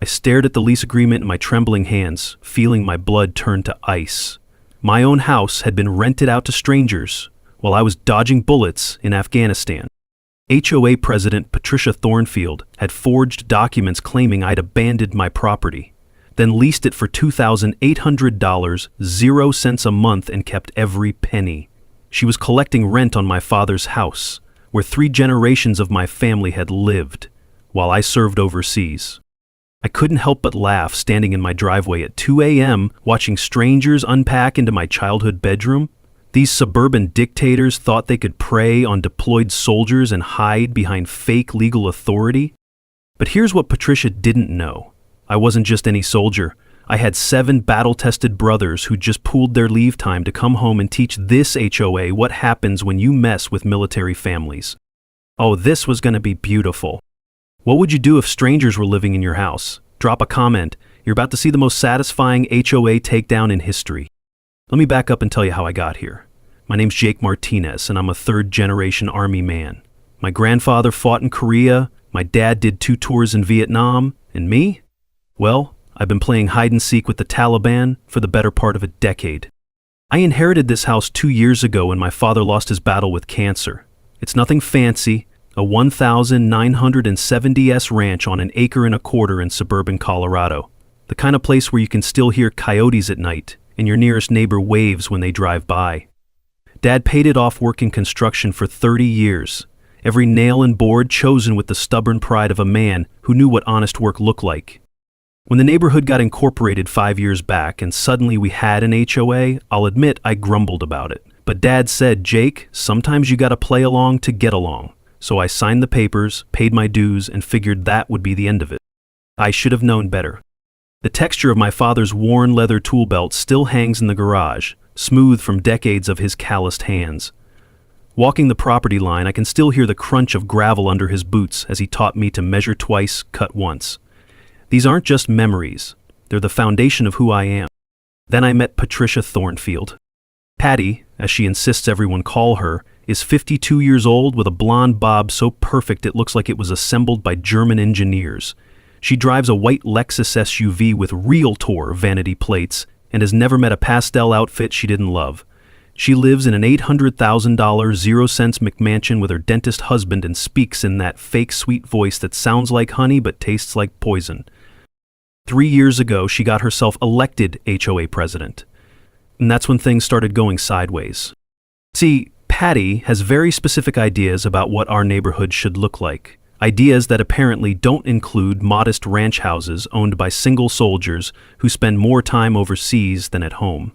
stared at the lease agreement in my trembling hands, feeling my blood turn to ice. My own house had been rented out to strangers while I was dodging bullets in Afghanistan. HOA President Patricia Thornfield had forged documents claiming I'd abandoned my property, then leased it for $2,800, 0 cents a month, and kept every penny. She was collecting rent on my father's house, where 3 generations of my family had lived, while I served overseas. I couldn't help but laugh standing in my driveway at 2 a.m. watching strangers unpack into my childhood bedroom. These suburban dictators thought they could prey on deployed soldiers and hide behind fake legal authority. But here's what Patricia didn't know. I wasn't just any soldier. I had 7 battle-tested brothers who just pooled their leave time to come home and teach this HOA what happens when you mess with military families. Oh, this was going to be beautiful. What would you do if strangers were living in your house? Drop a comment. You're about to see the most satisfying HOA takedown in history. Let me back up and tell you how I got here. My name's Jake Martinez, and I'm a 3rd-generation Army man. My grandfather fought in Korea, my dad did 2 tours in Vietnam, and me? Well, I've been playing hide-and-seek with the Taliban for the better part of a decade. I inherited this house 2 years ago when my father lost his battle with cancer. It's nothing fancy. A 1,970s ranch on an acre and a quarter in suburban Colorado. The kind of place where you can still hear coyotes at night and your nearest neighbor waves when they drive by. Dad paid it off working construction for 30 years, every nail and board chosen with the stubborn pride of a man who knew what honest work looked like. When the neighborhood got incorporated 5 years back and suddenly we had an HOA, I'll admit I grumbled about it. But Dad said, "Jake, sometimes you gotta play along to get along." So I signed the papers, paid my dues, and figured that would be the end of it. I should have known better. The texture of my father's worn leather tool belt still hangs in the garage, smooth from decades of his calloused hands. Walking the property line, I can still hear the crunch of gravel under his boots as he taught me to measure twice, cut once. These aren't just memories. They're the foundation of who I am. Then I met Patricia Thornfield. Patty, as she insists everyone call her, is 52 years old with a blonde bob so perfect it looks like it was assembled by German engineers. She drives a white Lexus SUV with Realtor vanity plates and has never met a pastel outfit she didn't love. She lives in an $800,000 0-cents McMansion with her dentist husband and speaks in that fake sweet voice that sounds like honey but tastes like poison. 3 years ago, she got herself elected HOA president. And that's when things started going sideways. See, Patty has very specific ideas about what our neighborhood should look like. Ideas that apparently don't include modest ranch houses owned by single soldiers who spend more time overseas than at home.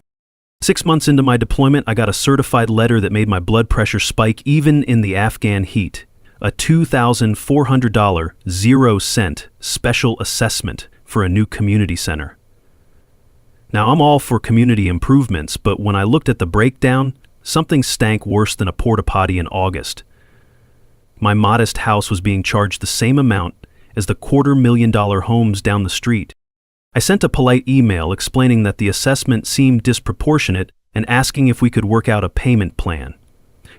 6 months into my deployment, I got a certified letter that made my blood pressure spike even in the Afghan heat. A $2,400 0-cent special assessment for a new community center. Now, I'm all for community improvements, but when I looked at the breakdown, something stank worse than a porta potty in August. My modest house was being charged the same amount as the $250,000 homes down the street. I sent a polite email explaining that the assessment seemed disproportionate and asking if we could work out a payment plan.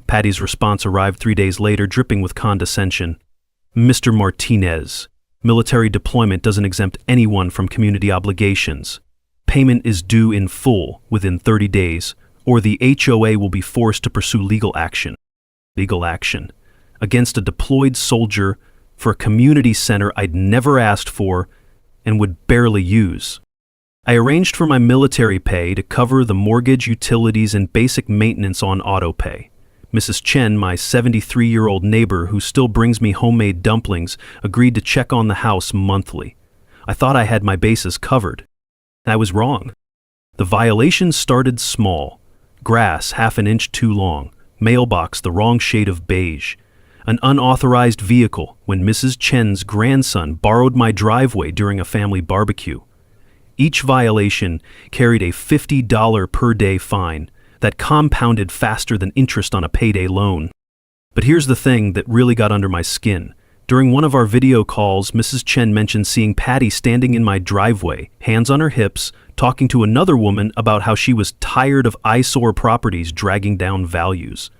Patty's response arrived 3 days later, dripping with condescension. "Mr. Martinez, military deployment doesn't exempt anyone from community obligations. Payment is due in full within 30 days, or the HOA will be forced to pursue legal action." Legal action against a deployed soldier for a community center I'd never asked for and would barely use. I arranged for my military pay to cover the mortgage, utilities, and basic maintenance on autopay. Mrs. Chen, my 73-year-old neighbor who still brings me homemade dumplings, agreed to check on the house monthly. I thought I had my bases covered. I was wrong. The violations started small. Grass half an inch too long, mailbox the wrong shade of beige, an unauthorized vehicle when Mrs. Chen's grandson borrowed my driveway during a family barbecue. Each violation carried a $50 per day fine that compounded faster than interest on a payday loan. But here's the thing that really got under my skin. During one of our video calls, Mrs. Chen mentioned seeing Patty standing in my driveway, hands on her hips, talking to another woman about how she was tired of eyesore properties dragging down values.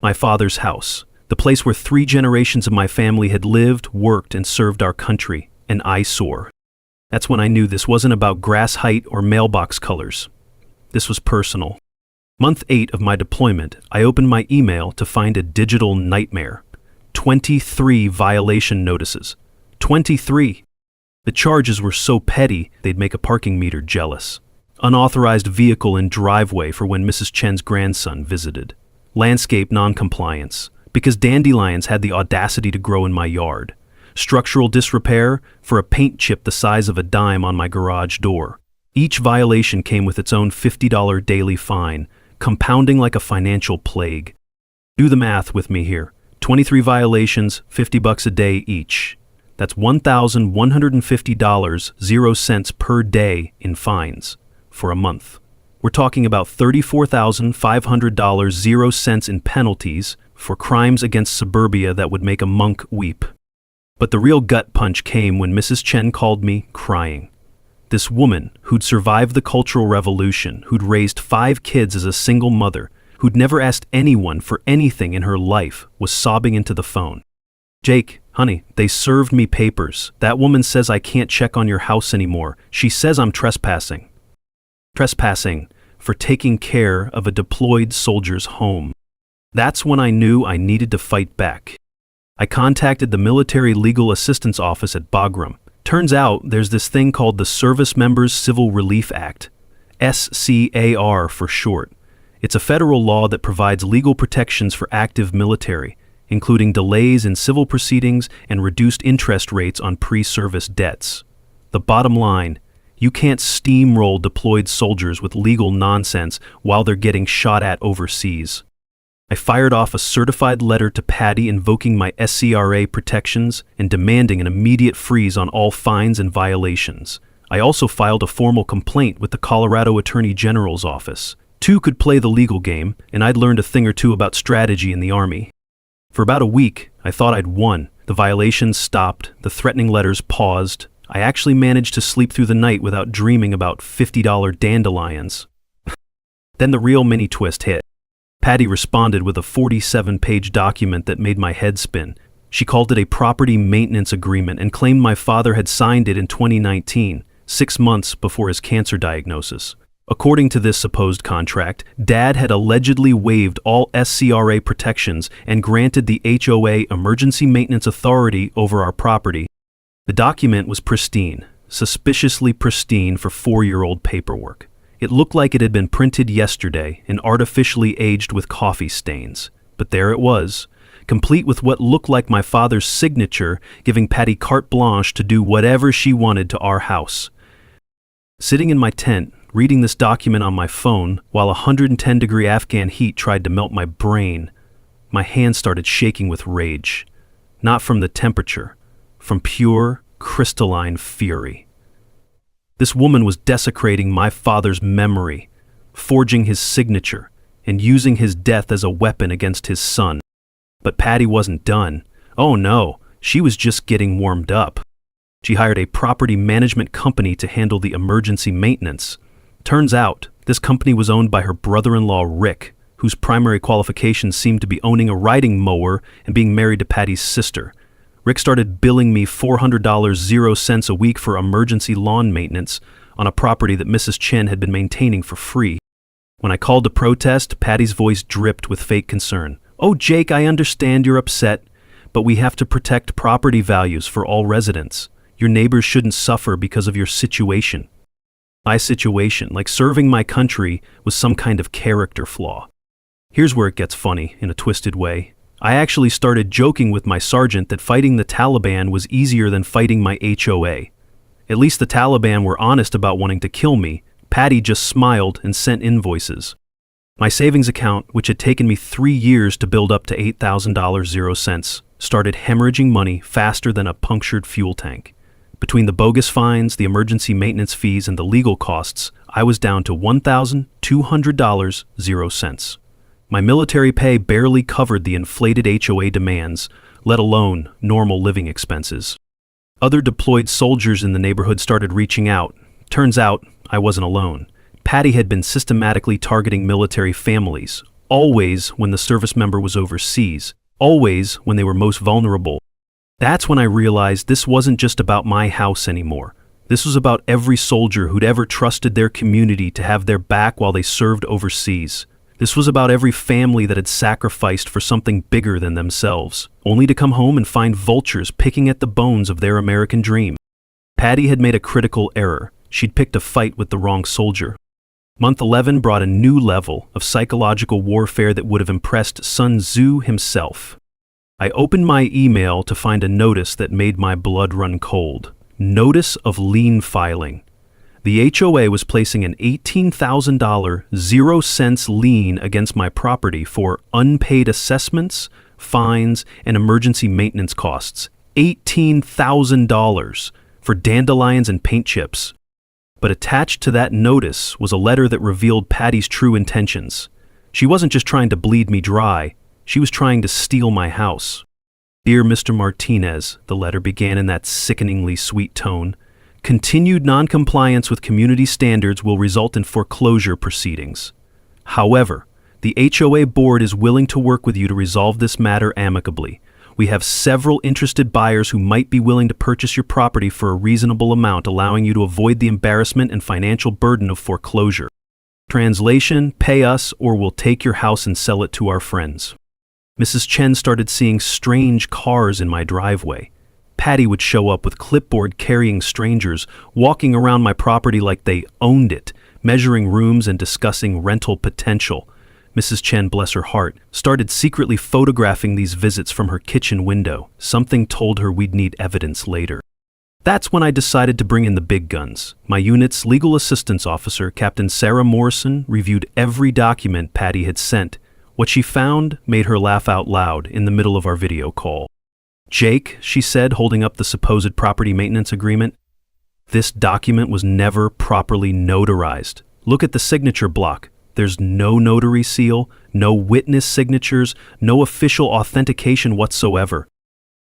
My father's house, the place where 3 generations of my family had lived, worked, and served our country, an eyesore. That's when I knew this wasn't about grass height or mailbox colors. This was personal. Month 8 of my deployment, I opened my email to find a digital nightmare. 23 violation notices. 23! The charges were so petty, they'd make a parking meter jealous. Unauthorized vehicle in driveway for when Mrs. Chen's grandson visited. Landscape noncompliance, because dandelions had the audacity to grow in my yard. Structural disrepair for a paint chip the size of a dime on my garage door. Each violation came with its own $50 daily fine, compounding like a financial plague. Do the math with me here. 23 violations, $50 a day each. That's $1,150.00 per day in fines for a month. We're talking about $34,500.00 in penalties for crimes against suburbia that would make a monk weep. But the real gut punch came when Mrs. Chen called me crying. This woman who'd survived the Cultural Revolution, who'd raised 5 kids as a single mother, who'd never asked anyone for anything in her life, was sobbing into the phone. Jake, honey, they served me papers. That woman says I can't check on your house anymore. She says I'm trespassing. Trespassing for taking care of a deployed soldier's home. That's when I knew I needed to fight back. I contacted the Military Legal Assistance Office at Bagram. Turns out there's this thing called the Service Members Civil Relief Act, SCAR for short. It's a federal law that provides legal protections for active military, including delays in civil proceedings and reduced interest rates on pre-service debts. The bottom line, you can't steamroll deployed soldiers with legal nonsense while they're getting shot at overseas. I fired off a certified letter to Patty invoking my SCRA protections and demanding an immediate freeze on all fines and violations. I also filed a formal complaint with the Colorado Attorney General's office. 2 could play the legal game, and I'd learned a thing or two about strategy in the Army. For about a week, I thought I'd won. The violations stopped, the threatening letters paused. I actually managed to sleep through the night without dreaming about $50 dandelions. Then the real mini twist hit. Patty responded with a 47-page document that made my head spin. She called it a property maintenance agreement and claimed my father had signed it in 2019, 6 months before his cancer diagnosis. According to this supposed contract, Dad had allegedly waived all SCRA protections and granted the HOA emergency maintenance authority over our property. The document was pristine, suspiciously pristine for 4-year-old paperwork. It looked like it had been printed yesterday and artificially aged with coffee stains. But there it was, complete with what looked like my father's signature, giving Patty carte blanche to do whatever she wanted to our house. Sitting in my tent, reading this document on my phone while 110-degree Afghan heat tried to melt my brain, my hands started shaking with rage. Not from the temperature, from pure, crystalline fury. This woman was desecrating my father's memory, forging his signature, and using his death as a weapon against his son. But Patty wasn't done. Oh no, she was just getting warmed up. She hired a property management company to handle the emergency maintenance. Turns out, this company was owned by her brother-in-law Rick, whose primary qualifications seemed to be owning a riding mower and being married to Patty's sister. Rick started billing me $400.00 a week for emergency lawn maintenance on a property that Mrs. Chen had been maintaining for free. When I called to protest, Patty's voice dripped with fake concern. "Oh, Jake, I understand you're upset, but we have to protect property values for all residents. Your neighbors shouldn't suffer because of your situation." My situation, like serving my country, was some kind of character flaw. Here's where it gets funny, in a twisted way. I actually started joking with my sergeant that fighting the Taliban was easier than fighting my HOA. At least the Taliban were honest about wanting to kill me. Patty just smiled and sent invoices. My savings account, which had taken me 3 years to build up to $8,000.00, started hemorrhaging money faster than a punctured fuel tank. Between the bogus fines, the emergency maintenance fees, and the legal costs, I was down to $1,200.00. My military pay barely covered the inflated HOA demands, let alone normal living expenses. Other deployed soldiers in the neighborhood started reaching out. Turns out, I wasn't alone. Patty had been systematically targeting military families, always when the service member was overseas, always when they were most vulnerable. That's when I realized this wasn't just about my house anymore. This was about every soldier who'd ever trusted their community to have their back while they served overseas. This was about every family that had sacrificed for something bigger than themselves, only to come home and find vultures picking at the bones of their American dream. Patty had made a critical error. She'd picked a fight with the wrong soldier. Month 11 brought a new level of psychological warfare that would have impressed Sun Tzu himself. I opened my email to find a notice that made my blood run cold. Notice of lien filing. The HOA was placing an $18,000 0-cents lien against my property for unpaid assessments, fines, and emergency maintenance costs. $18,000 for dandelions and paint chips. But attached to that notice was a letter that revealed Patty's true intentions. She wasn't just trying to bleed me dry, she was trying to steal my house. Dear Mr. Martinez, the letter began in that sickeningly sweet tone. Continued noncompliance with community standards will result in foreclosure proceedings. However, the HOA board is willing to work with you to resolve this matter amicably. We have several interested buyers who might be willing to purchase your property for a reasonable amount, allowing you to avoid the embarrassment and financial burden of foreclosure. Translation, pay us or we'll take your house and sell it to our friends. Mrs. Chen started seeing strange cars in my driveway. Patty would show up with clipboard carrying strangers, walking around my property like they owned it, measuring rooms and discussing rental potential. Mrs. Chen, bless her heart, started secretly photographing these visits from her kitchen window. Something told her we'd need evidence later. That's when I decided to bring in the big guns. My unit's legal assistance officer, Captain Sarah Morrison, reviewed every document Patty had sent. What she found made her laugh out loud in the middle of our video call. Jake, she said, holding up the supposed property maintenance agreement, this document was never properly notarized. Look at the signature block. There's no notary seal, no witness signatures, no official authentication whatsoever.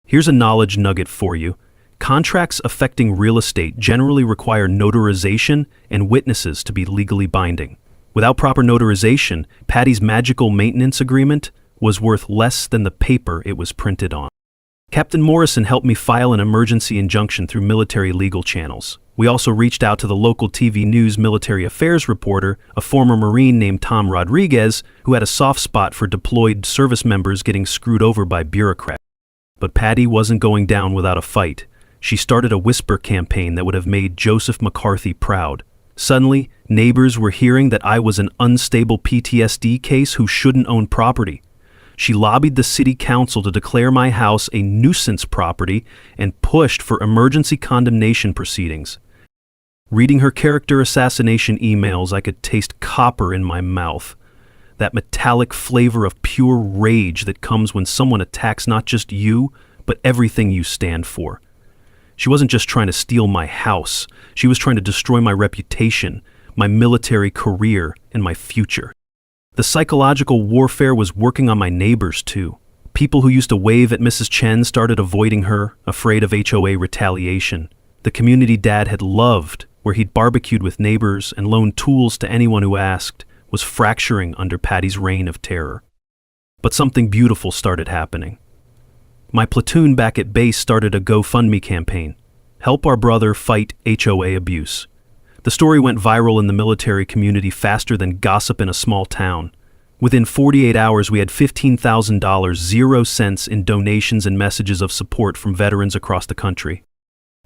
Here's a knowledge nugget for you. Contracts affecting real estate generally require notarization and witnesses to be legally binding. Without proper notarization, Patty's magical maintenance agreement was worth less than the paper it was printed on. Captain Morrison helped me file an emergency injunction through military legal channels. We also reached out to the local TV news military affairs reporter, a former Marine named Tom Rodriguez, who had a soft spot for deployed service members getting screwed over by bureaucrats. But Patty wasn't going down without a fight. She started a whisper campaign that would have made Joseph McCarthy proud. Suddenly, neighbors were hearing that I was an unstable PTSD case who shouldn't own property. She lobbied the city council to declare my house a nuisance property and pushed for emergency condemnation proceedings. Reading her character assassination emails, I could taste copper in my mouth. That metallic flavor of pure rage that comes when someone attacks not just you, but everything you stand for. She wasn't just trying to steal my house. She was trying to destroy my reputation, my military career, and my future. The psychological warfare was working on my neighbors, too. People who used to wave at Mrs. Chen started avoiding her, afraid of HOA retaliation. The community dad had loved, where he'd barbecued with neighbors and loaned tools to anyone who asked, was fracturing under Patty's reign of terror. But something beautiful started happening. My platoon back at base started a GoFundMe campaign. Help our brother fight HOA abuse. The story went viral in the military community faster than gossip in a small town. Within 48 hours, we had $15,000 0 cents in donations and messages of support from veterans across the country.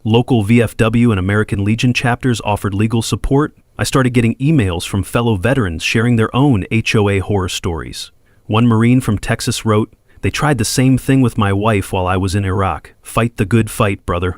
Local VFW and American Legion chapters offered legal support. I started getting emails from fellow veterans sharing their own HOA horror stories. One Marine from Texas wrote, "They tried the same thing with my wife while I was in Iraq. Fight the good fight, brother."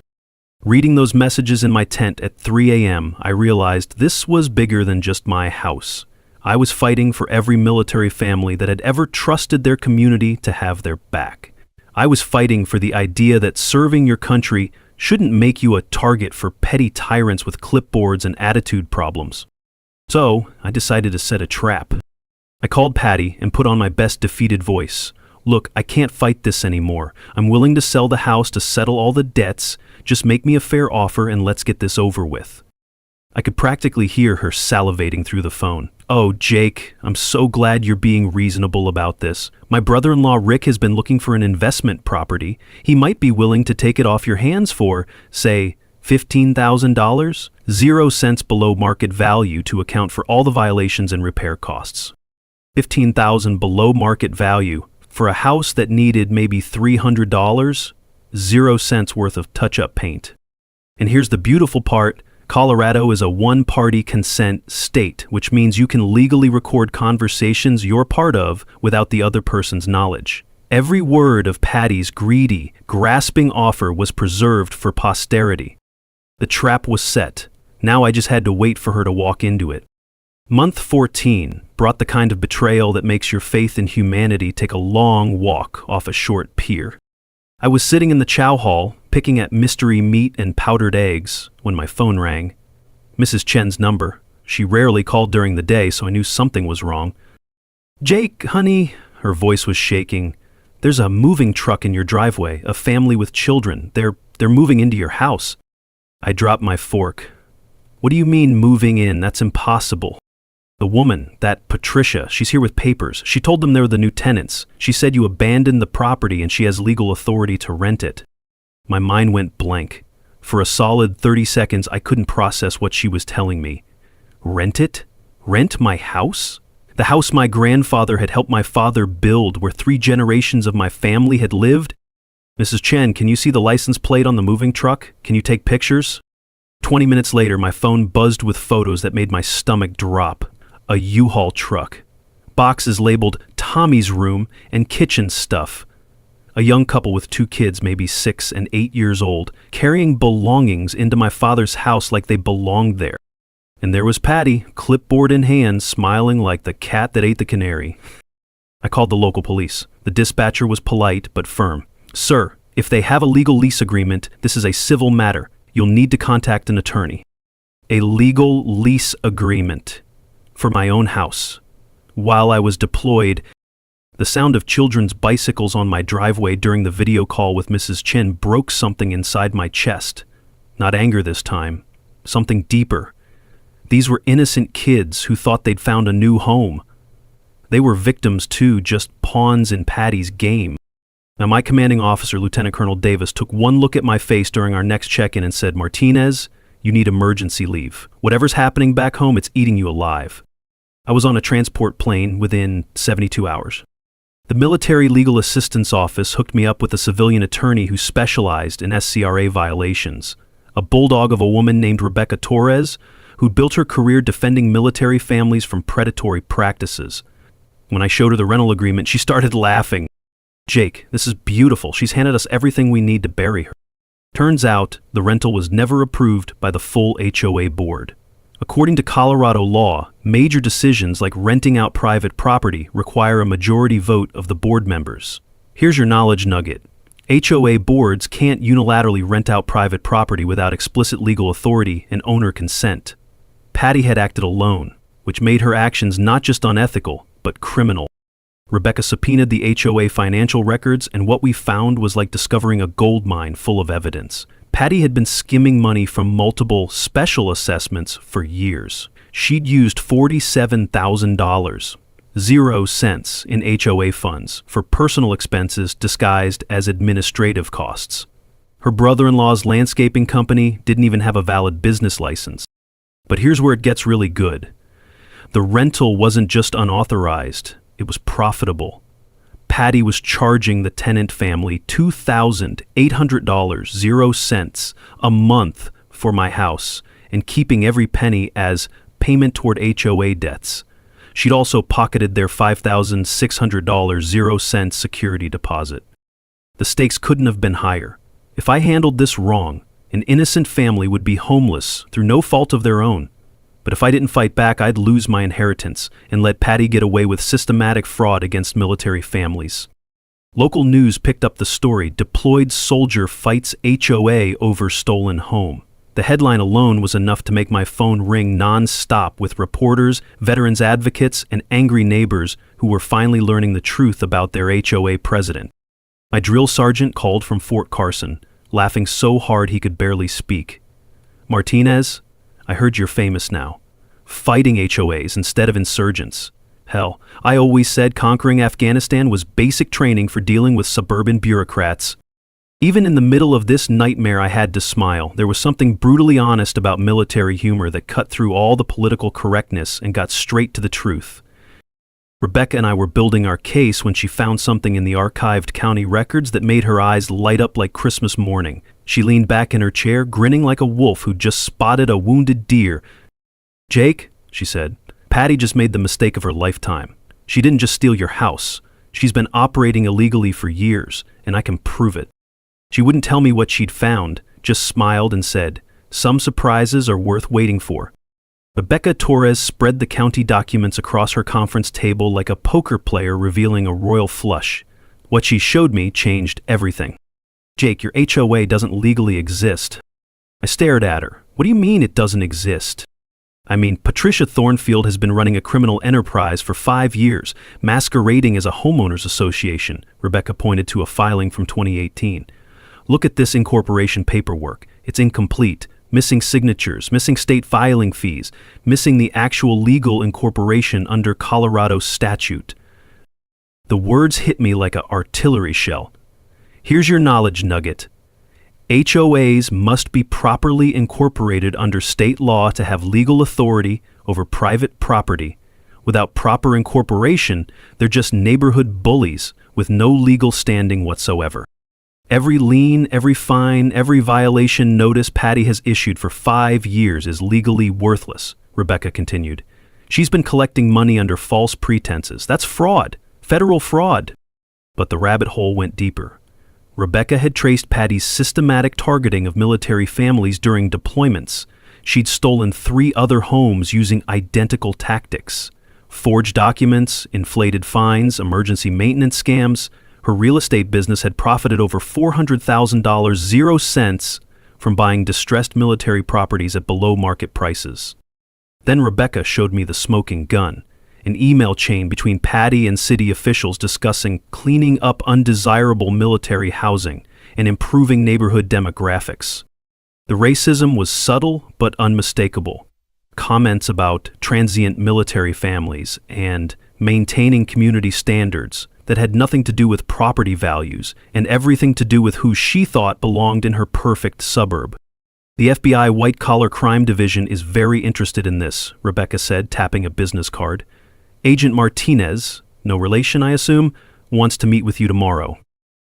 Reading those messages in my tent at 3 a.m., I realized this was bigger than just my house. I was fighting for every military family that had ever trusted their community to have their back. I was fighting for the idea that serving your country shouldn't make you a target for petty tyrants with clipboards and attitude problems. So, I decided to set a trap. I called Patty and put on my best defeated voice. "Look, I can't fight this anymore. I'm willing to sell the house to settle all the debts. Just make me a fair offer and let's get this over with." I could practically hear her salivating through the phone. "Oh, Jake, I'm so glad you're being reasonable about this. My brother-in-law Rick has been looking for an investment property. He might be willing to take it off your hands for, say, $15,000? 0 cents below market value to account for all the violations and repair costs. $15,000 below market value for a house that needed maybe $300? 0 cents worth of touch-up paint. And here's the beautiful part. Colorado is a one-party consent state, which means you can legally record conversations you're part of without the other person's knowledge. Every word of Patty's greedy, grasping offer was preserved for posterity. The trap was set. Now I just had to wait for her to walk into it. Month 14 brought the kind of betrayal that makes your faith in humanity take a long walk off a short pier. I was sitting in the chow hall, picking at mystery meat and powdered eggs, when my phone rang. Mrs. Chen's number. She rarely called during the day, so I knew something was wrong. "Jake, honey," her voice was shaking. "There's a moving truck in your driveway, a family with children. They're moving into your house." I dropped my fork. "What do you mean moving in? That's impossible." "The woman, that Patricia, she's here with papers. She told them they're the new tenants. She said you abandoned the property and she has legal authority to rent it." My mind went blank. For a solid 30 seconds, I couldn't process what she was telling me. Rent it? Rent my house? The house my grandfather had helped my father build, where 3 generations of my family had lived? "Mrs. Chen, can you see the license plate on the moving truck? Can you take pictures?" 20 minutes later, my phone buzzed with photos that made my stomach drop. A U-Haul truck. Boxes labeled Tommy's room and kitchen stuff. A young couple with 2 kids, maybe 6 and 8 years old, carrying belongings into my father's house like they belonged there. And there was Patty, clipboard in hand, smiling like the cat that ate the canary. I called the local police. The dispatcher was polite but firm. "Sir, if they have a legal lease agreement, this is a civil matter. You'll need to contact an attorney." A legal lease agreement. For my own house. While I was deployed, the sound of children's bicycles on my driveway during the video call with Mrs. Chen broke something inside my chest. Not anger this time, something deeper. These were innocent kids who thought they'd found a new home. They were victims too, just pawns in Patty's game. Now my commanding officer, Lieutenant Colonel Davis, took one look at my face during our next check-in and said, "Martinez, you need emergency leave. Whatever's happening back home, it's eating you alive." I was on a transport plane within 72 hours. The Military Legal Assistance Office hooked me up with a civilian attorney who specialized in SCRA violations, a bulldog of a woman named Rebecca Torres, who'd built her career defending military families from predatory practices. When I showed her the rental agreement, she started laughing. "Jake, this is beautiful. She's handed us everything we need to bury her." Turns out, the rental was never approved by the full HOA board. According to Colorado law, major decisions like renting out private property require a majority vote of the board members. Here's your knowledge nugget. HOA boards can't unilaterally rent out private property without explicit legal authority and owner consent. Patty had acted alone, which made her actions not just unethical, but criminal. Rebecca subpoenaed the HOA financial records, and what we found was like discovering a gold mine full of evidence. Patty had been skimming money from multiple special assessments for years. She'd used $47,000, 0 cents in HOA funds, for personal expenses disguised as administrative costs. Her brother-in-law's landscaping company didn't even have a valid business license. But here's where it gets really good. The rental wasn't just unauthorized, it was profitable. Patty was charging the tenant family $2,800, 0 cents, a month for my house, and keeping every penny as payment toward HOA debts. She'd also pocketed their $5,600, 0 cents security deposit. The stakes couldn't have been higher. If I handled this wrong, an innocent family would be homeless through no fault of their own. But if I didn't fight back, I'd lose my inheritance and let Patty get away with systematic fraud against military families. Local news picked up the story, "Deployed Soldier Fights HOA Over Stolen Home." The headline alone was enough to make my phone ring non-stop with reporters, veterans advocates, and angry neighbors who were finally learning the truth about their HOA president. My drill sergeant called from Fort Carson, laughing so hard he could barely speak. "Martinez, I heard you're famous now. Fighting HOAs instead of insurgents. Hell, I always said conquering Afghanistan was basic training for dealing with suburban bureaucrats." Even in the middle of this nightmare, I had to smile. There was something brutally honest about military humor that cut through all the political correctness and got straight to the truth. Rebecca and I were building our case when she found something in the archived county records that made her eyes light up like Christmas morning. She leaned back in her chair, grinning like a wolf who'd just spotted a wounded deer. "Jake," she said, "Patty just made the mistake of her lifetime. She didn't just steal your house. She's been operating illegally for years, and I can prove it." She wouldn't tell me what she'd found, just smiled and said, "Some surprises are worth waiting for." Rebecca Torres spread the county documents across her conference table like a poker player revealing a royal flush. What she showed me changed everything. "Jake, your HOA doesn't legally exist." I stared at her. "What do you mean it doesn't exist?" "I mean, Patricia Thornfield has been running a criminal enterprise for 5 years, masquerading as a homeowners association," Rebecca pointed to a filing from 2018. "Look at this incorporation paperwork. It's incomplete. Missing signatures, missing state filing fees, missing the actual legal incorporation under Colorado statute." The words hit me like an artillery shell. Here's your knowledge nugget. HOAs must be properly incorporated under state law to have legal authority over private property. Without proper incorporation, they're just neighborhood bullies with no legal standing whatsoever. "Every lien, every fine, every violation notice Patty has issued for 5 years is legally worthless," Rebecca continued. "She's been collecting money under false pretenses. That's fraud, federal fraud." But the rabbit hole went deeper. Rebecca had traced Patty's systematic targeting of military families during deployments. She'd stolen 3 other homes using identical tactics. Forged documents, inflated fines, emergency maintenance scams. Her real estate business had profited over $400,000, 0 cents, from buying distressed military properties at below-market prices. Then Rebecca showed me the smoking gun, an email chain between Patty and city officials discussing cleaning up undesirable military housing and improving neighborhood demographics. The racism was subtle but unmistakable. Comments about transient military families and maintaining community standards that had nothing to do with property values and everything to do with who she thought belonged in her perfect suburb. "The FBI White-Collar Crime Division is very interested in this," Rebecca said, tapping a business card. "Agent Martinez, no relation I assume, wants to meet with you tomorrow."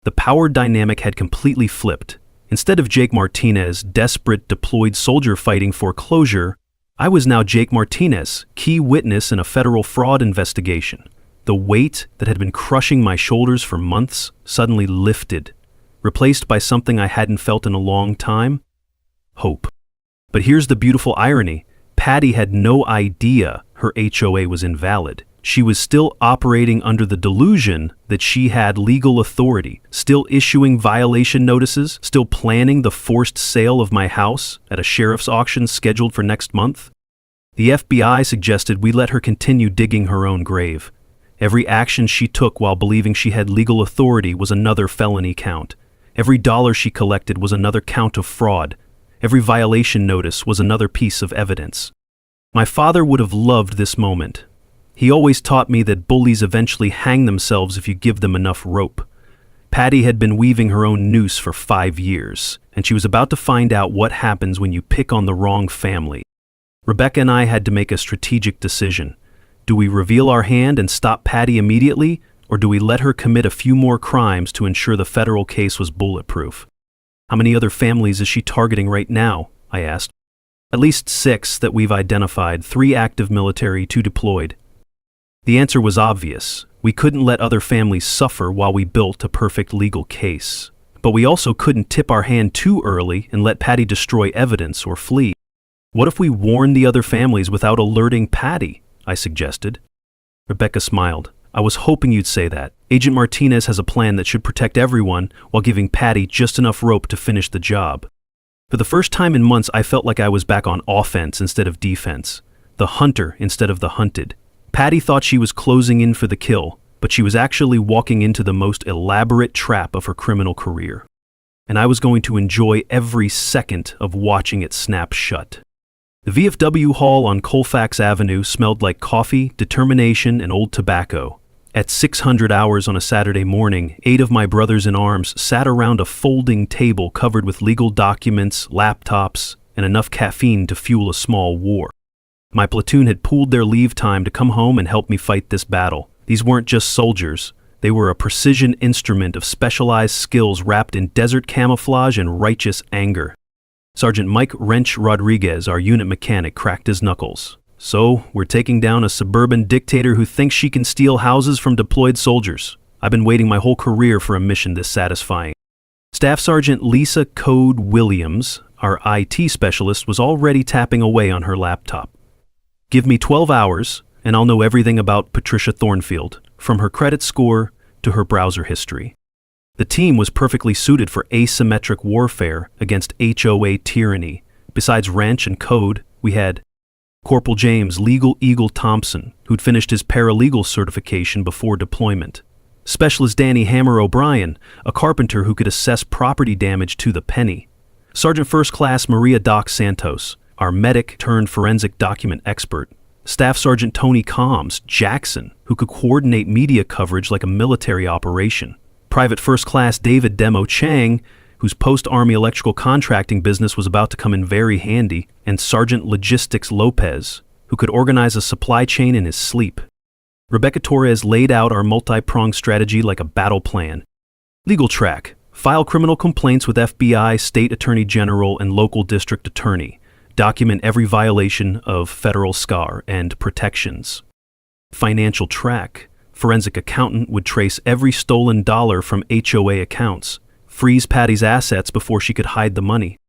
The power dynamic had completely flipped. Instead of Jake Martinez, desperate deployed soldier fighting foreclosure, I was now Jake Martinez, key witness in a federal fraud investigation. The weight that had been crushing my shoulders for months suddenly lifted, replaced by something I hadn't felt in a long time: hope. But here's the beautiful irony. Patty had no idea her HOA was invalid. She was still operating under the delusion that she had legal authority, still issuing violation notices, still planning the forced sale of my house at a sheriff's auction scheduled for next month. The FBI suggested we let her continue digging her own grave. Every action she took while believing she had legal authority was another felony count. Every dollar she collected was another count of fraud. Every violation notice was another piece of evidence. My father would have loved this moment. He always taught me that bullies eventually hang themselves if you give them enough rope. Patty had been weaving her own noose for 5 years, and she was about to find out what happens when you pick on the wrong family. Rebecca and I had to make a strategic decision. Do we reveal our hand and stop Patty immediately, or do we let her commit a few more crimes to ensure the federal case was bulletproof? "How many other families is she targeting right now?" I asked. "At least 6 that we've identified, 3 active military, 2 deployed." The answer was obvious. We couldn't let other families suffer while we built a perfect legal case. But we also couldn't tip our hand too early and let Patty destroy evidence or flee. "What if we warned the other families without alerting Patty?" I suggested. Rebecca smiled. "I was hoping you'd say that. Agent Martinez has a plan that should protect everyone while giving Patty just enough rope to finish the job." For the first time in months, I felt like I was back on offense instead of defense, the hunter instead of the hunted. Patty thought she was closing in for the kill, but she was actually walking into the most elaborate trap of her criminal career. And I was going to enjoy every second of watching it snap shut. The VFW hall on Colfax Avenue smelled like coffee, determination, and old tobacco. At 600 hours on a Saturday morning, 8 of my brothers-in-arms sat around a folding table covered with legal documents, laptops, and enough caffeine to fuel a small war. My platoon had pooled their leave time to come home and help me fight this battle. These weren't just soldiers. They were a precision instrument of specialized skills wrapped in desert camouflage and righteous anger. Sergeant Mike Wrench Rodriguez, our unit mechanic, cracked his knuckles. So, we're taking down a suburban dictator who thinks she can steal houses from deployed soldiers. I've been waiting my whole career for a mission this satisfying. Staff Sergeant Lisa Code Williams, our IT specialist, was already tapping away on her laptop. Give me 12 hours, and I'll know everything about Patricia Thornfield, from her credit score to her browser history. The team was perfectly suited for asymmetric warfare against HOA tyranny. Besides Wrench and Code, we had Corporal James Legal Eagle Thompson, who'd finished his paralegal certification before deployment. Specialist Danny Hammer O'Brien, a carpenter who could assess property damage to the penny. Sergeant First Class Maria Doc Santos, our medic turned forensic document expert. Staff Sergeant Tony Combs Jackson, who could coordinate media coverage like a military operation. Private First Class David Demo Chang, whose post-Army electrical contracting business was about to come in very handy, and Sergeant Logistics Lopez, who could organize a supply chain in his sleep. Rebecca Torres laid out our multi-pronged strategy like a battle plan. Legal track: file criminal complaints with FBI, State Attorney General, and local district attorney. Document every violation of federal SCAR and protections. Financial track: forensic accountant would trace every stolen dollar from HOA accounts. Freeze Patty's assets before she could hide the money.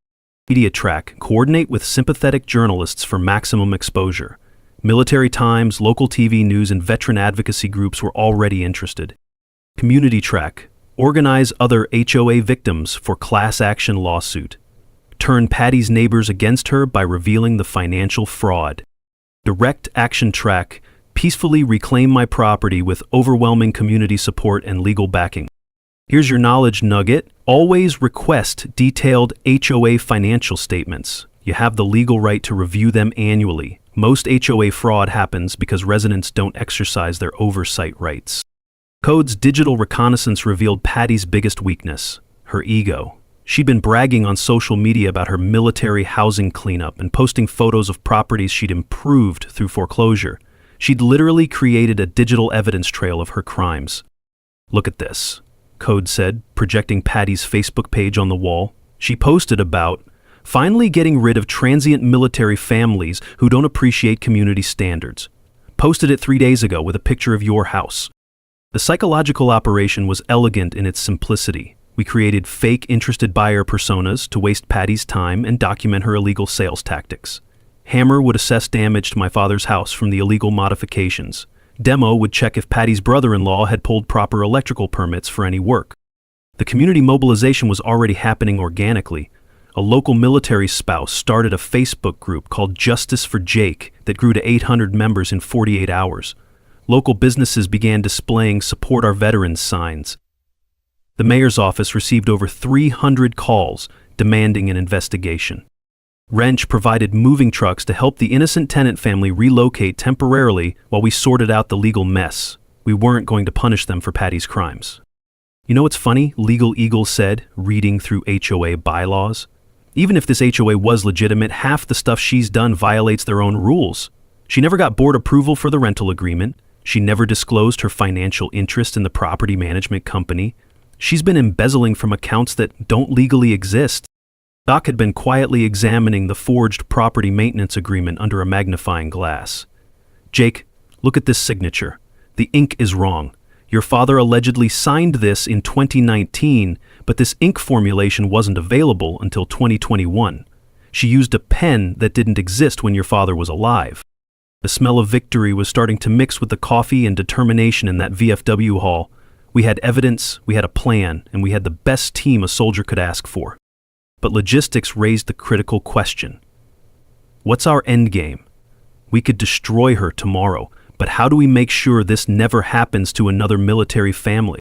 Media track: coordinate with sympathetic journalists for maximum exposure. Military Times, local TV news, and veteran advocacy groups were already interested. Community track: organize other HOA victims for class action lawsuit. Turn Patty's neighbors against her by revealing the financial fraud. Direct action track: peacefully reclaim my property with overwhelming community support and legal backing. Here's your knowledge nugget. Always request detailed HOA financial statements. You have the legal right to review them annually. Most HOA fraud happens because residents don't exercise their oversight rights. Code's digital reconnaissance revealed Patty's biggest weakness: her ego. She'd been bragging on social media about her military housing cleanup and posting photos of properties she'd improved through foreclosure. She'd literally created a digital evidence trail of her crimes. Look at this, Code said, projecting Patty's Facebook page on the wall. She posted about finally getting rid of transient military families who don't appreciate community standards. Posted it 3 days ago with a picture of your house. The psychological operation was elegant in its simplicity. We created fake interested buyer personas to waste Patty's time and document her illegal sales tactics. Hammer would assess damage to my father's house from the illegal modifications. Demo would check if Patty's brother-in-law had pulled proper electrical permits for any work. The community mobilization was already happening organically. A local military spouse started a Facebook group called Justice for Jake that grew to 800 members in 48 hours. Local businesses began displaying Support Our Veterans signs. The mayor's office received over 300 calls demanding an investigation. Wrench provided moving trucks to help the innocent tenant family relocate temporarily while we sorted out the legal mess. We weren't going to punish them for Patty's crimes. You know what's funny? Legal Eagle said, reading through HOA bylaws. Even if this HOA was legitimate, half the stuff she's done violates their own rules. She never got board approval for the rental agreement. She never disclosed her financial interest in the property management company. She's been embezzling from accounts that don't legally exist. Doc had been quietly examining the forged property maintenance agreement under a magnifying glass. Jake, look at this signature. The ink is wrong. Your father allegedly signed this in 2019, but this ink formulation wasn't available until 2021. She used a pen that didn't exist when your father was alive. The smell of victory was starting to mix with the coffee and determination in that VFW hall. We had evidence, we had a plan, and we had the best team a soldier could ask for. But logistics raised the critical question. What's our end game? We could destroy her tomorrow, but how do we make sure this never happens to another military family?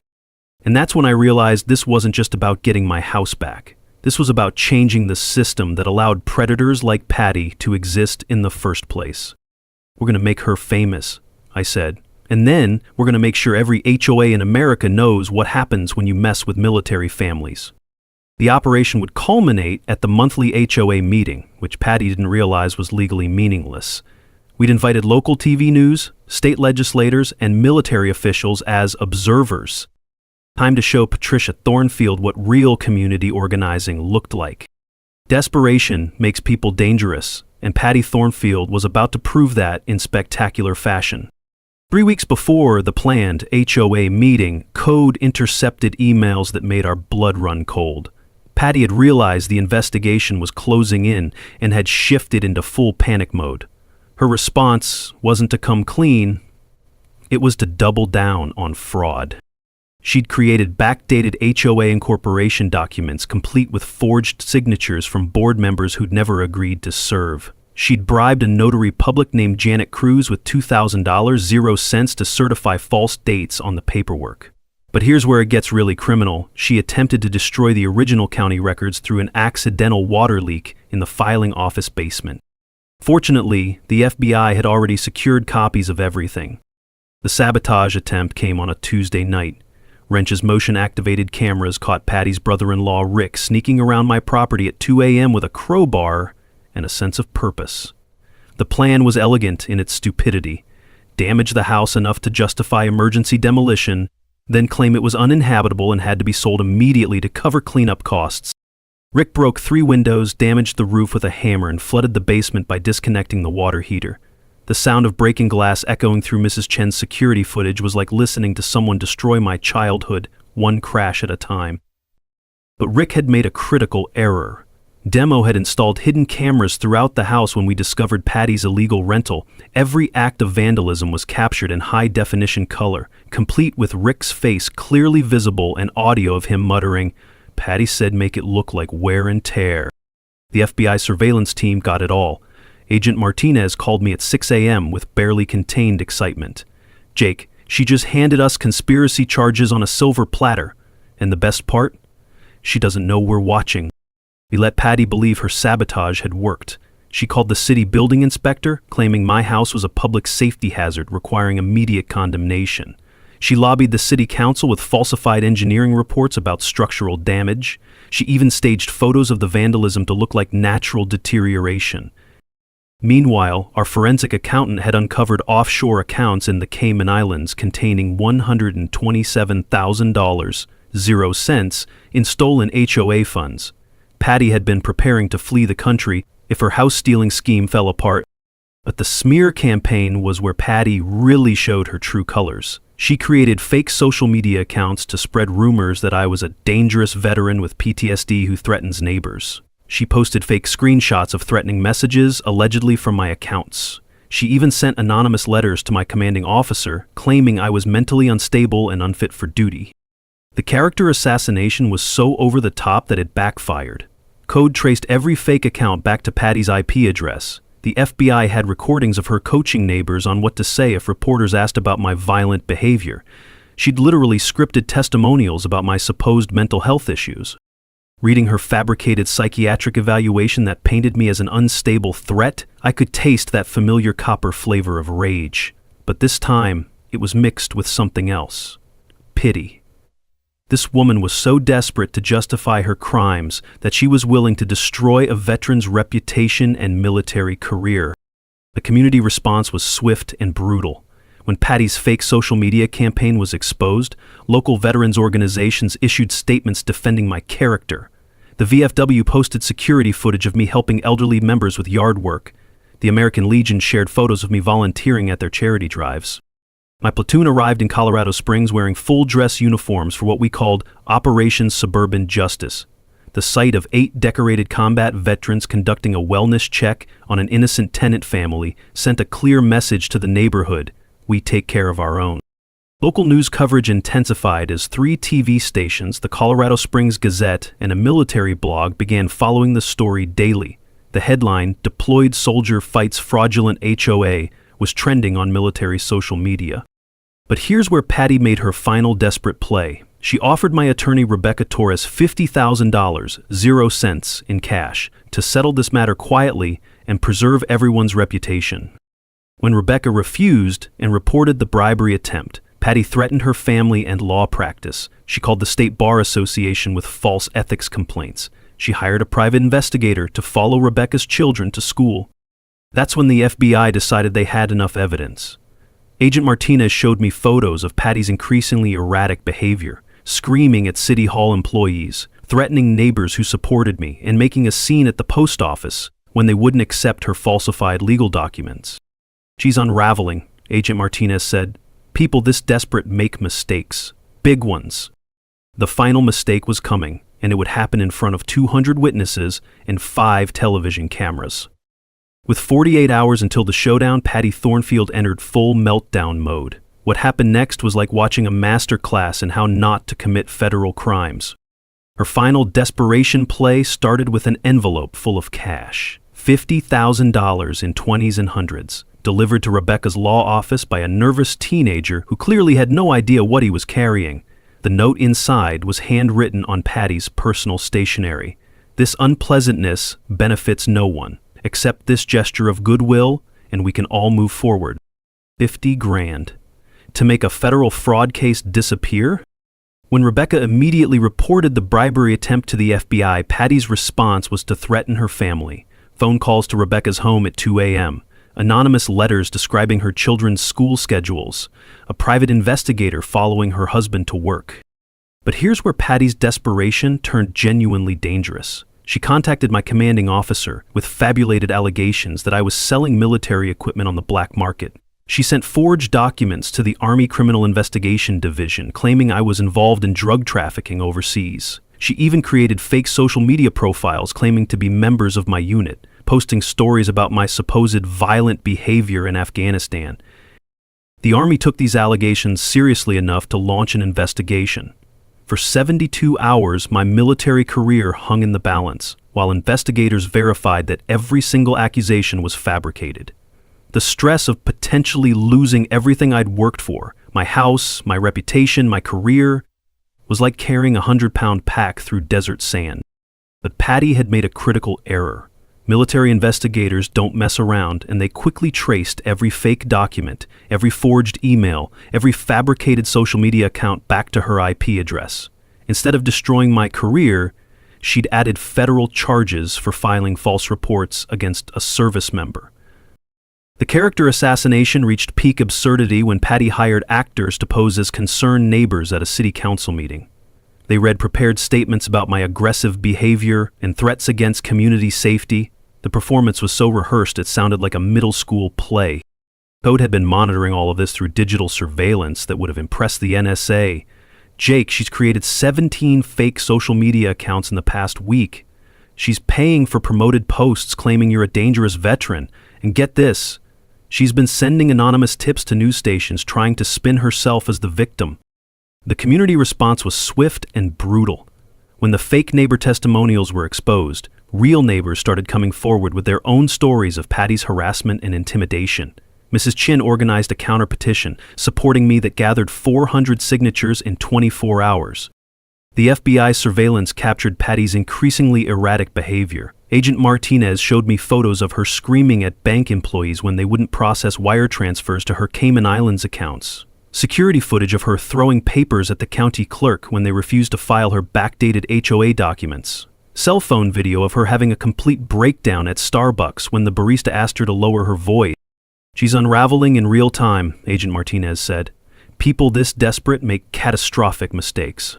And that's when I realized this wasn't just about getting my house back. This was about changing the system that allowed predators like Patty to exist in the first place. We're going to make her famous, I said, And then we're going to make sure every HOA in America knows what happens when you mess with military families. The operation would culminate at the monthly HOA meeting, which Patty didn't realize was legally meaningless. We'd invited local TV news, state legislators, and military officials as observers. Time to show Patricia Thornfield what real community organizing looked like. Desperation makes people dangerous, and Patty Thornfield was about to prove that in spectacular fashion. 3 weeks before the planned HOA meeting, code intercepted emails that made our blood run cold. Patty had realized the investigation was closing in and had shifted into full panic mode. Her response wasn't to come clean, it was to double down on fraud. She'd created backdated HOA incorporation documents complete with forged signatures from board members who'd never agreed to serve. She'd bribed a notary public named Janet Cruz with $2,000, 0 cents, to certify false dates on the paperwork. But here's where it gets really criminal. She attempted to destroy the original county records through an accidental water leak in the filing office basement. Fortunately, the FBI had already secured copies of everything. The sabotage attempt came on a Tuesday night. Wrench's motion-activated cameras caught Patty's brother-in-law Rick sneaking around my property at 2 a.m. with a crowbar and a sense of purpose. The plan was elegant in its stupidity. Damage the house enough to justify emergency demolition, then claim it was uninhabitable and had to be sold immediately to cover cleanup costs. Rick broke 3 windows, damaged the roof with a hammer, and flooded the basement by disconnecting the water heater. The sound of breaking glass echoing through Mrs. Chen's security footage was like listening to someone destroy my childhood, one crash at a time. But Rick had made a critical error. Demo had installed hidden cameras throughout the house when we discovered Patty's illegal rental. Every act of vandalism was captured in high-definition color, complete with Rick's face clearly visible and audio of him muttering, "Patty said make it look like wear and tear." The FBI surveillance team got it all. Agent Martinez called me at 6 a.m. with barely contained excitement. "Jake, she just handed us conspiracy charges on a silver platter. And the best part? She doesn't know we're watching." We let Patty believe her sabotage had worked. She called the city building inspector, claiming my house was a public safety hazard requiring immediate condemnation. She lobbied the city council with falsified engineering reports about structural damage. She even staged photos of the vandalism to look like natural deterioration. Meanwhile, our forensic accountant had uncovered offshore accounts in the Cayman Islands containing $127,000, 0 cents, in stolen HOA funds. Patty had been preparing to flee the country if her house-stealing scheme fell apart. But the smear campaign was where Patty really showed her true colors. She created fake social media accounts to spread rumors that I was a dangerous veteran with PTSD who threatens neighbors. She posted fake screenshots of threatening messages, allegedly from my accounts. She even sent anonymous letters to my commanding officer, claiming I was mentally unstable and unfit for duty. The character assassination was so over the top that it backfired. Code traced every fake account back to Patty's IP address. The FBI had recordings of her coaching neighbors on what to say if reporters asked about my violent behavior. She'd literally scripted testimonials about my supposed mental health issues. Reading her fabricated psychiatric evaluation that painted me as an unstable threat, I could taste that familiar copper flavor of rage. But this time, it was mixed with something else. Pity. This woman was so desperate to justify her crimes that she was willing to destroy a veteran's reputation and military career. The community response was swift and brutal. When Patty's fake social media campaign was exposed, local veterans organizations issued statements defending my character. The VFW posted security footage of me helping elderly members with yard work. The American Legion shared photos of me volunteering at their charity drives. My platoon arrived in Colorado Springs wearing full-dress uniforms for what we called Operation Suburban Justice. The sight of 8 decorated combat veterans conducting a wellness check on an innocent tenant family sent a clear message to the neighborhood: we take care of our own. Local news coverage intensified as 3 TV stations, the Colorado Springs Gazette, and a military blog began following the story daily. The headline, "Deployed Soldier Fights Fraudulent HOA," was trending on military social media. But here's where Patty made her final desperate play. She offered my attorney Rebecca Torres $50,000, 0 cents, in cash to settle this matter quietly and preserve everyone's reputation. When Rebecca refused and reported the bribery attempt, Patty threatened her family and law practice. She called the State Bar Association with false ethics complaints. She hired a private investigator to follow Rebecca's children to school. That's when the FBI decided they had enough evidence. Agent Martinez showed me photos of Patty's increasingly erratic behavior, screaming at City Hall employees, threatening neighbors who supported me, and making a scene at the post office when they wouldn't accept her falsified legal documents. "She's unraveling," Agent Martinez said. "People this desperate make mistakes. Big ones." The final mistake was coming, and it would happen in front of 200 witnesses and 5 television cameras. With 48 hours until the showdown, Patty Thornfield entered full meltdown mode. What happened next was like watching a master class in how not to commit federal crimes. Her final desperation play started with an envelope full of cash, $50,000 in 20s and hundreds, delivered to Rebecca's law office by a nervous teenager who clearly had no idea what he was carrying. The note inside was handwritten on Patty's personal stationery. "This unpleasantness benefits no one. Accept this gesture of goodwill, and we can all move forward." 50 grand. To make a federal fraud case disappear? When Rebecca immediately reported the bribery attempt to the FBI, Patty's response was to threaten her family. Phone calls to Rebecca's home at 2 a.m., anonymous letters describing her children's school schedules, a private investigator following her husband to work. But here's where Patty's desperation turned genuinely dangerous. She contacted my commanding officer with fabulated allegations that I was selling military equipment on the black market. She sent forged documents to the Army Criminal Investigation Division claiming I was involved in drug trafficking overseas. She even created fake social media profiles claiming to be members of my unit, posting stories about my supposed violent behavior in Afghanistan. The Army took these allegations seriously enough to launch an investigation. For 72 hours, my military career hung in the balance, while investigators verified that every single accusation was fabricated. The stress of potentially losing everything I'd worked for, my house, my reputation, my career, was like carrying a 100-pound pack through desert sand. But Patty had made a critical error. Military investigators don't mess around, and they quickly traced every fake document, every forged email, every fabricated social media account back to her IP address. Instead of destroying my career, she'd added federal charges for filing false reports against a service member. The character assassination reached peak absurdity when Patty hired actors to pose as concerned neighbors at a city council meeting. They read prepared statements about my aggressive behavior and threats against community safety. The performance was so rehearsed it sounded like a middle school play. Code had been monitoring all of this through digital surveillance that would have impressed the NSA. "Jake, she's created 17 fake social media accounts in the past week. She's paying for promoted posts claiming you're a dangerous veteran. And get this, she's been sending anonymous tips to news stations trying to spin herself as the victim." The community response was swift and brutal. When the fake neighbor testimonials were exposed, real neighbors started coming forward with their own stories of Patty's harassment and intimidation. Mrs. Chin organized a counter-petition supporting me that gathered 400 signatures in 24 hours. The FBI surveillance captured Patty's increasingly erratic behavior. Agent Martinez showed me photos of her screaming at bank employees when they wouldn't process wire transfers to her Cayman Islands accounts. Security footage of her throwing papers at the county clerk when they refused to file her backdated HOA documents. Cell phone video of her having a complete breakdown at Starbucks when the barista asked her to lower her voice. "She's unraveling in real time," Agent Martinez said. "People this desperate make catastrophic mistakes."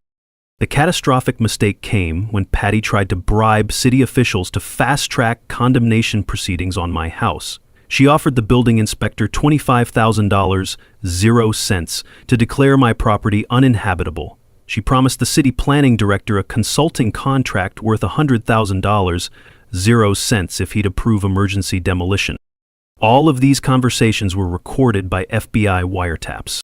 The catastrophic mistake came when Patty tried to bribe city officials to fast-track condemnation proceedings on my house. She offered the building inspector $25,000, 0 cents, to declare my property uninhabitable. She promised the city planning director a consulting contract worth $100,000, 0 cents, if he'd approve emergency demolition. All of these conversations were recorded by FBI wiretaps.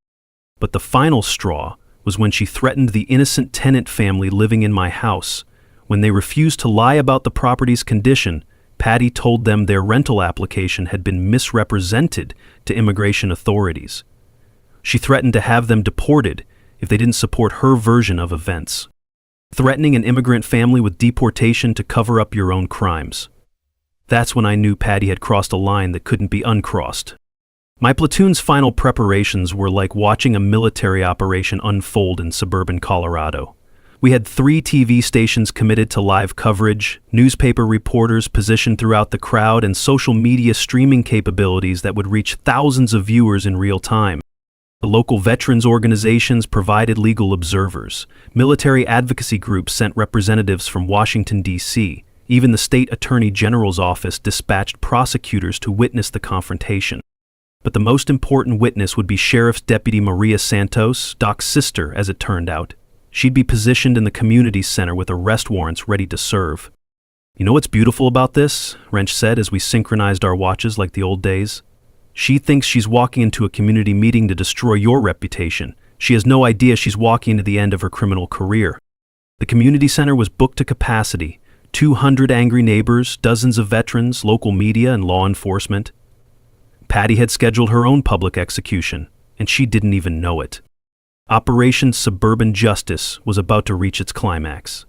But the final straw was when she threatened the innocent tenant family living in my house. When they refused to lie about the property's condition, Patty told them their rental application had been misrepresented to immigration authorities. She threatened to have them deported if they didn't support her version of events. Threatening an immigrant family with deportation to cover up your own crimes. That's when I knew Patty had crossed a line that couldn't be uncrossed. My platoon's final preparations were like watching a military operation unfold in suburban Colorado. We had 3 TV stations committed to live coverage, newspaper reporters positioned throughout the crowd, and social media streaming capabilities that would reach thousands of viewers in real time. The local veterans organizations provided legal observers. Military advocacy groups sent representatives from Washington, D.C. Even the state attorney general's office dispatched prosecutors to witness the confrontation. But the most important witness would be Sheriff's Deputy Maria Santos, Doc's sister, as it turned out. She'd be positioned in the community center with arrest warrants ready to serve. "You know what's beautiful about this?" Wrench said as we synchronized our watches like the old days. "She thinks she's walking into a community meeting to destroy your reputation. She has no idea she's walking into the end of her criminal career." The community center was booked to capacity. 200 angry neighbors, dozens of veterans, local media, and law enforcement. Patty had scheduled her own public execution, and she didn't even know it. Operation Suburban Justice was about to reach its climax.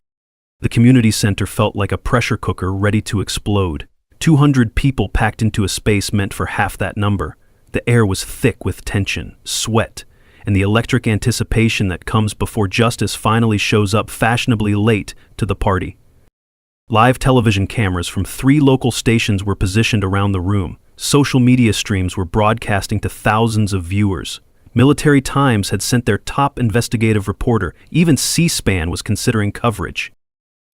The community center felt like a pressure cooker ready to explode. 200 people packed into a space meant for half that number. The air was thick with tension, sweat, and the electric anticipation that comes before justice finally shows up fashionably late to the party. Live television cameras from 3 local stations were positioned around the room. Social media streams were broadcasting to thousands of viewers. Military Times had sent their top investigative reporter. Even C-SPAN was considering coverage.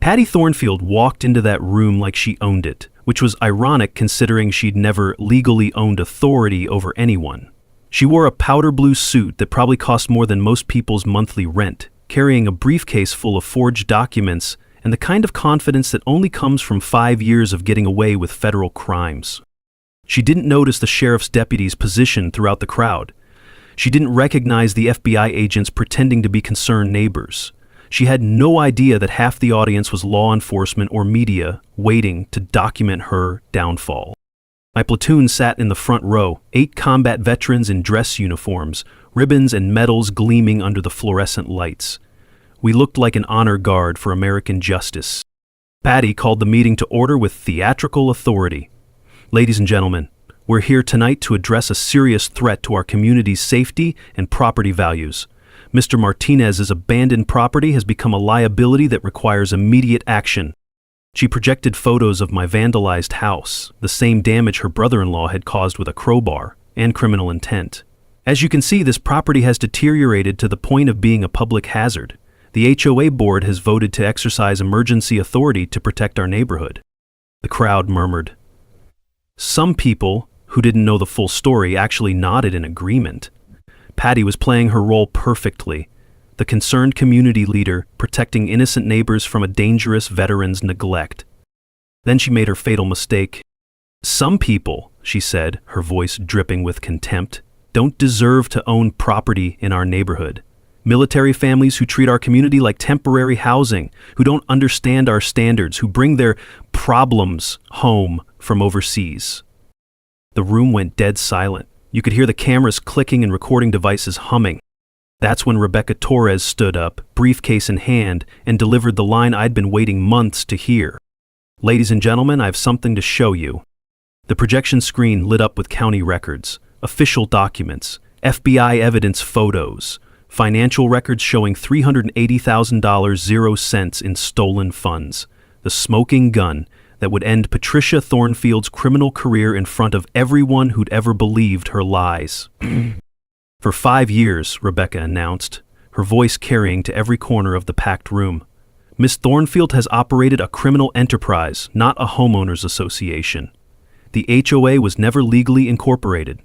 Patty Thornfield walked into that room like she owned it, which was ironic considering she'd never legally owned authority over anyone. She wore a powder blue suit that probably cost more than most people's monthly rent, carrying a briefcase full of forged documents and the kind of confidence that only comes from 5 years of getting away with federal crimes. She didn't notice the sheriff's deputies positioned throughout the crowd. She didn't recognize the FBI agents pretending to be concerned neighbors. She had no idea that half the audience was law enforcement or media waiting to document her downfall. My platoon sat in the front row, 8 combat veterans in dress uniforms, ribbons and medals gleaming under the fluorescent lights. We looked like an honor guard for American justice. Patty called the meeting to order with theatrical authority. "Ladies and gentlemen, we're here tonight to address a serious threat to our community's safety and property values. Mr. Martinez's abandoned property has become a liability that requires immediate action." She projected photos of my vandalized house, the same damage her brother-in-law had caused with a crowbar, and criminal intent. "As you can see, this property has deteriorated to the point of being a public hazard. The HOA board has voted to exercise emergency authority to protect our neighborhood." The crowd murmured. Some people, who didn't know the full story, actually nodded in agreement. Patty was playing her role perfectly, the concerned community leader protecting innocent neighbors from a dangerous veteran's neglect. Then she made her fatal mistake. "Some people," she said, her voice dripping with contempt, "don't deserve to own property in our neighborhood. Military families who treat our community like temporary housing, who don't understand our standards, who bring their problems home from overseas." The room went dead silent. You could hear the cameras clicking and recording devices humming. That's when Rebecca Torres stood up, briefcase in hand, and delivered the line I'd been waiting months to hear. "Ladies and gentlemen, I have something to show you." The projection screen lit up with county records, official documents, FBI evidence photos, financial records showing $380,000 0 cents in stolen funds. The smoking gun that would end Patricia Thornfield's criminal career in front of everyone who'd ever believed her lies. "For 5 years," Rebecca announced, her voice carrying to every corner of the packed room, "Miss Thornfield has operated a criminal enterprise, not a homeowners association. The HOA was never legally incorporated.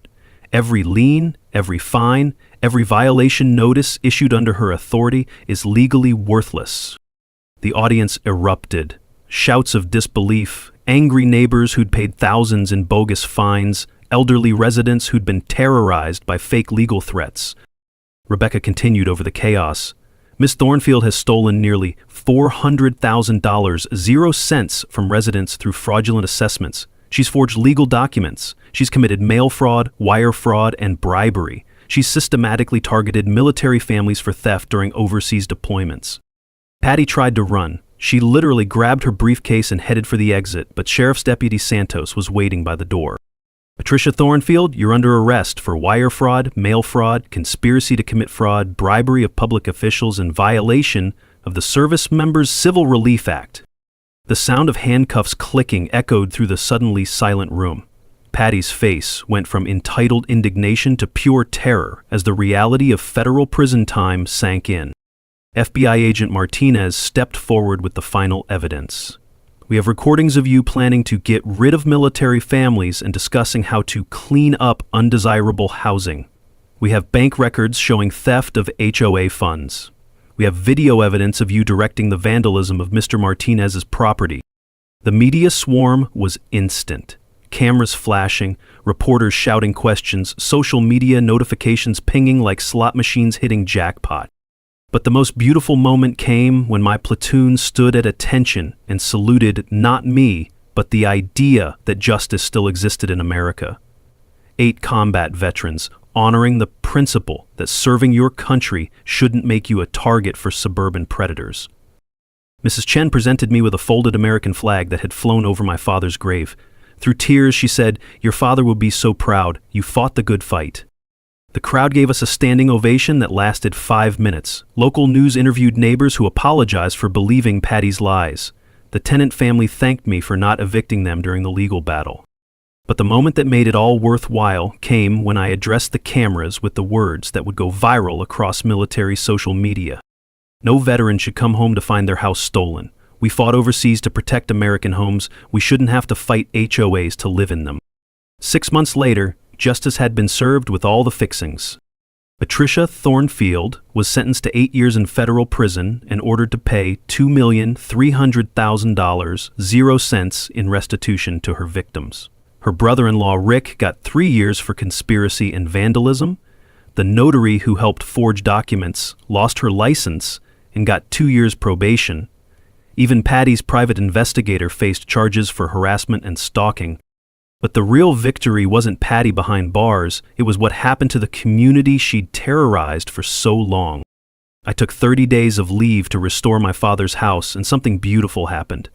Every lien, every fine, every violation notice issued under her authority is legally worthless." The audience erupted. Shouts of disbelief, angry neighbors who'd paid thousands in bogus fines, elderly residents who'd been terrorized by fake legal threats. Rebecca continued over the chaos. "Miss Thornfield has stolen nearly $400,000 0 cents from residents through fraudulent assessments. She's forged legal documents. She's committed mail fraud, wire fraud, and bribery. She's systematically targeted military families for theft during overseas deployments." Patty tried to run. She literally grabbed her briefcase and headed for the exit, but Sheriff's Deputy Santos was waiting by the door. Patricia Thornfield, you're under arrest for wire fraud, mail fraud, conspiracy to commit fraud, bribery of public officials, and violation of the Service Members Civil Relief Act. The sound of handcuffs clicking echoed through the suddenly silent room. Patty's face went from entitled indignation to pure terror as the reality of federal prison time sank in. FBI agent Martinez stepped forward with the final evidence. We have recordings of you planning to get rid of military families and discussing how to clean up undesirable housing. We have bank records showing theft of HOA funds. We have video evidence of you directing the vandalism of Mr. Martinez's property. The media swarm was instant. Cameras flashing, reporters shouting questions, social media notifications pinging like slot machines hitting jackpot. But the most beautiful moment came when my platoon stood at attention and saluted not me, but the idea that justice still existed in America. 8 combat veterans, honoring the principle that serving your country shouldn't make you a target for suburban predators. Mrs. Chen presented me with a folded American flag that had flown over my father's grave. Through tears, she said, "Your father will be so proud. You fought the good fight." The crowd gave us a standing ovation that lasted 5 minutes. Local news interviewed neighbors who apologized for believing Patty's lies. The tenant family thanked me for not evicting them during the legal battle. But the moment that made it all worthwhile came when I addressed the cameras with the words that would go viral across military social media. No veteran should come home to find their house stolen. We fought overseas to protect American homes. We shouldn't have to fight HOAs to live in them. 6 months later, justice had been served with all the fixings. Patricia Thornfield was sentenced to 8 years in federal prison and ordered to pay $2,300,000, 0 cents in restitution to her victims. Her brother-in-law Rick got 3 years for conspiracy and vandalism. The notary who helped forge documents lost her license and got 2 years probation. Even Patty's private investigator faced charges for harassment and stalking. But the real victory wasn't Patty behind bars, it was what happened to the community she'd terrorized for so long. I took 30 days of leave to restore my father's house, and something beautiful happened.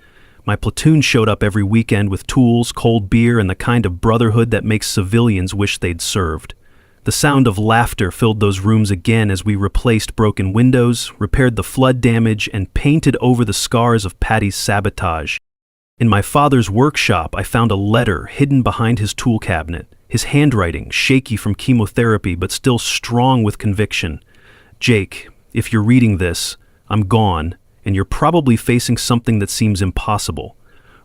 My platoon showed up every weekend with tools, cold beer, and the kind of brotherhood that makes civilians wish they'd served. The sound of laughter filled those rooms again as we replaced broken windows, repaired the flood damage, and painted over the scars of Patty's sabotage. In my father's workshop, I found a letter hidden behind his tool cabinet, his handwriting shaky from chemotherapy but still strong with conviction. "Jake, if you're reading this, I'm gone, and you're probably facing something that seems impossible.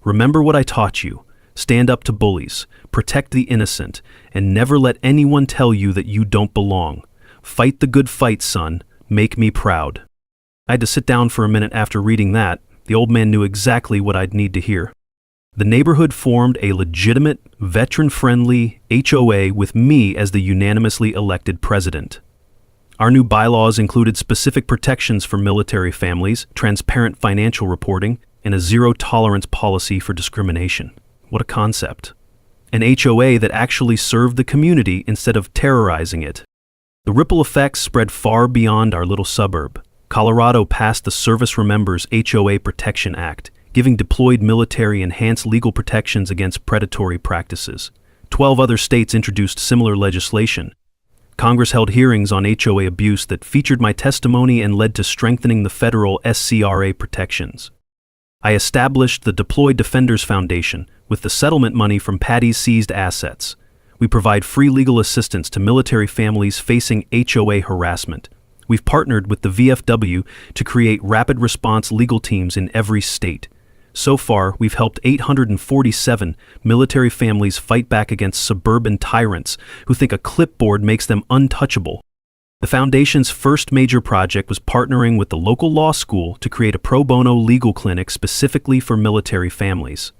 Remember what I taught you. Stand up to bullies, protect the innocent, and never let anyone tell you that you don't belong. Fight the good fight, son. Make me proud." I had to sit down for a minute after reading that. The old man knew exactly what I'd need to hear. The neighborhood formed a legitimate, veteran-friendly HOA with me as the unanimously elected president. Our new bylaws included specific protections for military families, transparent financial reporting, and a zero-tolerance policy for discrimination. What a concept. An HOA that actually served the community instead of terrorizing it. The ripple effects spread far beyond our little suburb. Colorado passed the Service Remembers HOA Protection Act, giving deployed military enhanced legal protections against predatory practices. 12 other states introduced similar legislation. Congress held hearings on HOA abuse that featured my testimony and led to strengthening the federal SCRA protections. I established the Deployed Defenders Foundation with the settlement money from Patty's seized assets. We provide free legal assistance to military families facing HOA harassment. We've partnered with the VFW to create rapid response legal teams in every state. So far, we've helped 847 military families fight back against suburban tyrants who think a clipboard makes them untouchable. The Foundation's first major project was partnering with the local law school to create a pro bono legal clinic specifically for military families.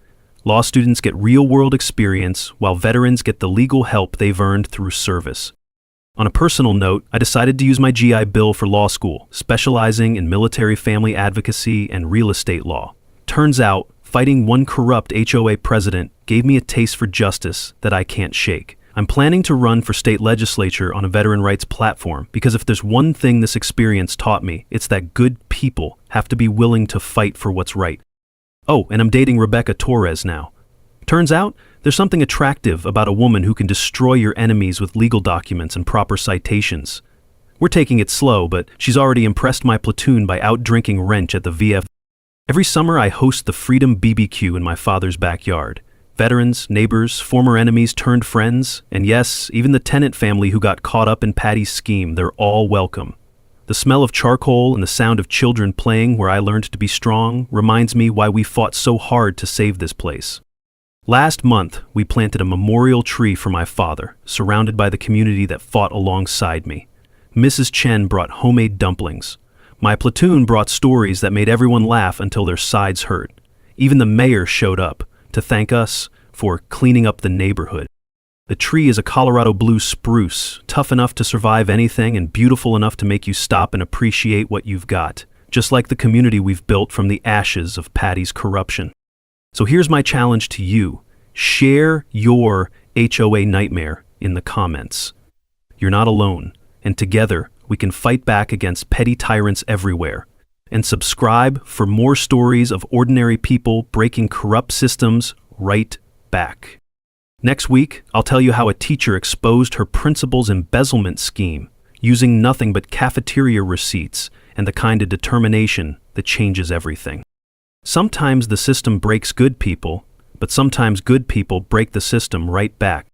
Law students get real-world experience, while veterans get the legal help they've earned through service. On a personal note, I decided to use my GI Bill for law school, specializing in military family advocacy and real estate law. Turns out, fighting one corrupt HOA president gave me a taste for justice that I can't shake. I'm planning to run for state legislature on a veteran rights platform because if there's one thing this experience taught me, it's that good people have to be willing to fight for what's right. Oh, and I'm dating Rebecca Torres now. Turns out, There's something attractive about a woman who can destroy your enemies with legal documents and proper citations. We're taking it slow, but she's already impressed my platoon by out-drinking Wrench at the VF. Every summer I host the Freedom BBQ in my father's backyard. Veterans, neighbors, former enemies turned friends, and yes, even the tenant family who got caught up in Patty's scheme, they're all welcome. The smell of charcoal and the sound of children playing where I learned to be strong reminds me why we fought so hard to save this place. Last month, we planted a memorial tree for my father, surrounded by the community that fought alongside me. Mrs. Chen brought homemade dumplings. My platoon brought stories that made everyone laugh until their sides hurt. Even the mayor showed up to thank us for cleaning up the neighborhood. The tree is a Colorado blue spruce, tough enough to survive anything and beautiful enough to make you stop and appreciate what you've got, just like the community we've built from the ashes of Patty's corruption. So here's my challenge to you. Share your HOA nightmare in the comments. You're not alone, and together we can fight back against petty tyrants everywhere. And subscribe for more stories of ordinary people breaking corrupt systems right back. Next week, I'll tell you how a teacher exposed her principal's embezzlement scheme, using nothing but cafeteria receipts and the kind of determination that changes everything. Sometimes the system breaks good people, but sometimes good people break the system right back.